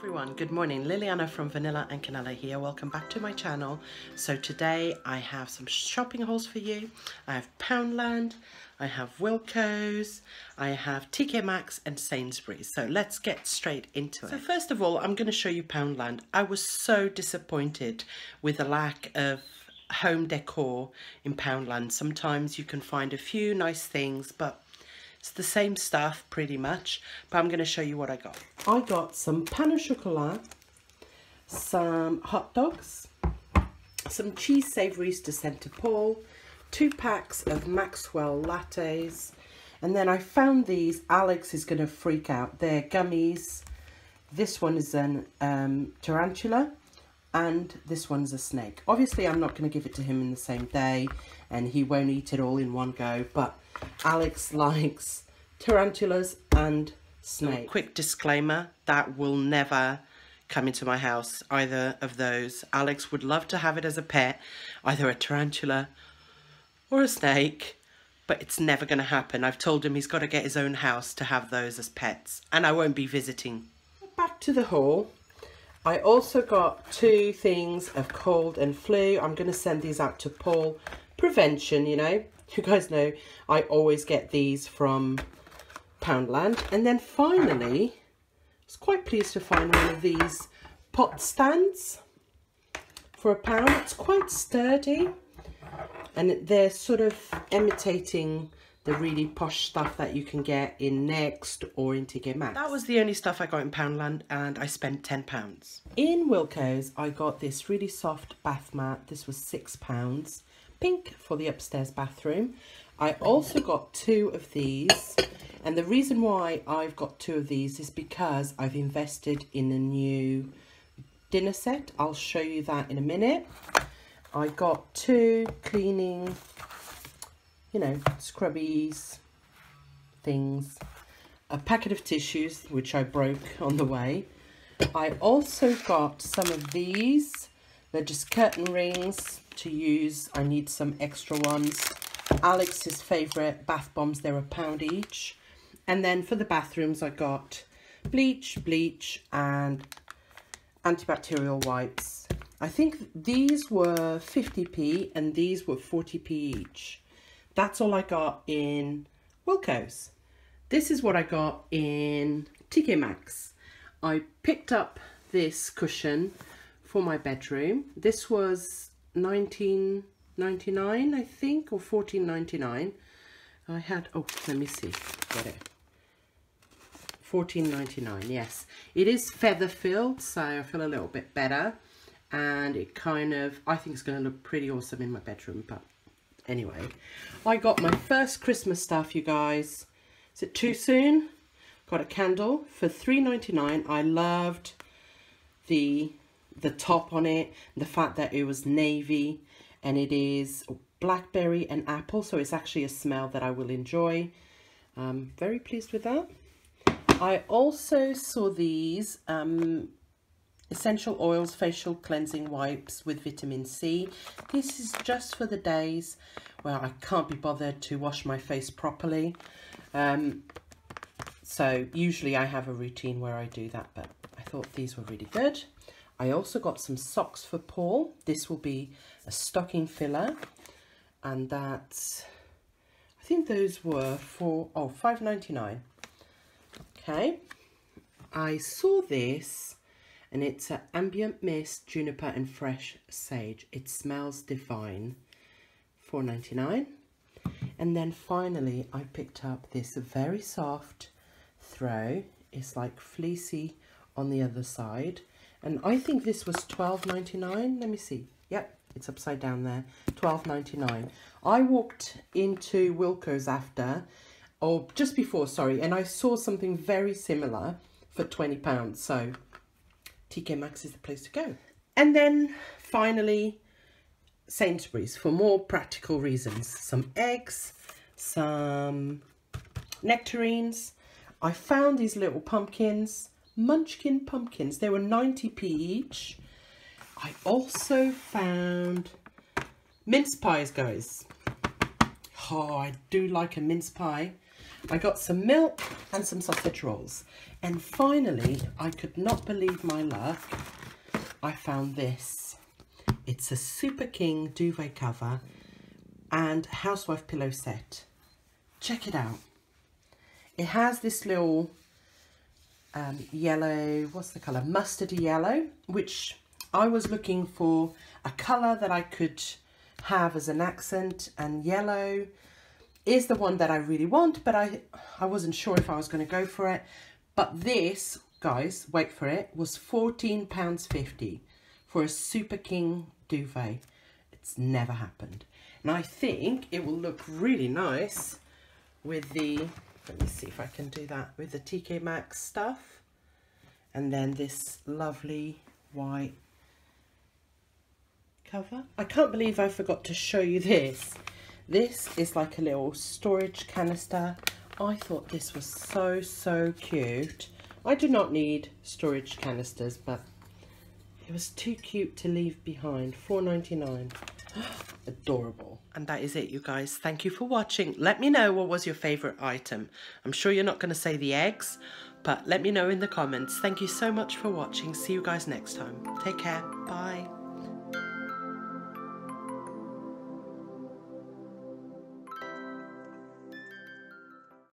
everyone, good morning. Liliana from Vanillandcanela here. Welcome back to my channel. So today I have some shopping hauls for you. I have Poundland, I have Wilko's, I have TKMAXX and Sainsbury. So let's get straight into it. So first of all, I'm going to show you Poundland. I was so disappointed with the lack of home decor in Poundland. Sometimes you can find a few nice things, but it's the same stuff pretty much, but I'm going to show you what I got. I got some pain au chocolat, some hot dogs, some cheese savouries to send to Paul, 2 packs of Maxwell lattes, and then I found these. Alex is going to freak out. They're gummies. This one is an tarantula, and this one's a snake. Obviously, I'm not going to give it to him in the same day, and he won't eat it all in one go, but Alex likes tarantulas and snakes. Quick disclaimer, that will never come into my house, either of those. Alex would love to have it as a pet, either a tarantula or a snake, but it's never going to happen. I've told him he's got to get his own house to have those as pets, and I won't be visiting. Back to the haul. I also got 2 things of cold and flu. I'm going to send these out to Paul. Prevention, you know. You guys know I always get these from Poundland. And then finally, I was quite pleased to find one of these pot stands for £1. It's quite sturdy, and they're sort of imitating the really posh stuff that you can get in Next or in TKMAXX. That was the only stuff I got in Poundland, and I spent £10. In Wilko's, I got this really soft bath mat. This was £6. Pink for the upstairs bathroom. I also got 2 of these, and the reason why I've got 2 of these is because I've invested in a new dinner set. I'll show you that in a minute. I got 2 cleaning, you know, scrubbies things, a packet of tissues which I broke on the way. I also got some of these. They're just curtain rings to use. I need some extra ones. Alex's favourite bath bombs, they're £1 each. And then for the bathrooms, I got bleach, and antibacterial wipes. I think these were 50p and these were 40p each. That's all I got in Wilko's. This is what I got in TKMAXX. I picked up this cushion for my bedroom. This was $19.99, I think, or $14.99. I had, oh, let me see, got it. $14.99, yes. It is feather filled, so I feel a little bit better. And it kind of, I think it's going to look pretty awesome in my bedroom. But anyway, I got my first Christmas stuff, you guys. Is it too soon? Got a candle for $3.99. I loved the top on it, the fact that it was navy, and it is blackberry and apple, so it's actually a smell that I will enjoy. Very pleased with that. I also saw these essential oils facial cleansing wipes with vitamin C. This is just for the days where I can't be bothered to wash my face properly. So usually I have a routine where I do that, but I thought these were really good. I also got some socks for Paul. This will be a stocking filler, and that's, I think those were for, oh, $5.99. Okay, I saw this, and it's an ambient mist, juniper and fresh sage. It smells divine. $4.99. And then finally I picked up this very soft throw. It's like fleecy on the other side. And I think this was $12.99. Let me see. Yep, it's upside down there. $12.99. I walked into Wilko's after, or just before, sorry, and I saw something very similar for £20. So TKMAXX is the place to go. And then finally, Sainsbury's for more practical reasons. Some eggs, some nectarines. I found these little pumpkins. Munchkin pumpkins. They were 90p each. I also found mince pies, guys. Oh, I do like a mince pie. I got some milk and some sausage rolls. And finally, I could not believe my luck, I found this. It's a Super King duvet cover and housewife pillow set. Check it out. It has this little yellow, what's the colour? Mustardy yellow, which I was looking for a colour that I could have as an accent, and yellow is the one that I really want, but I wasn't sure if I was going to go for it. But this, guys, wait for it, was £14.50 for a Super King duvet. It's never happened. And I think it will look really nice with the, let me see if I can do that, with the TKMAXX stuff. And then this lovely white cover. I can't believe I forgot to show you this. This is like a little storage canister. I thought this was so cute. I do not need storage canisters, but it was too cute to leave behind. £4.99. Adorable. And that is it, you guys. Thank you for watching. Let me know what was your favorite item. I'm sure you're not going to say the eggs, but let me know in the comments. Thank you so much for watching. See you guys next time. Take care. Bye.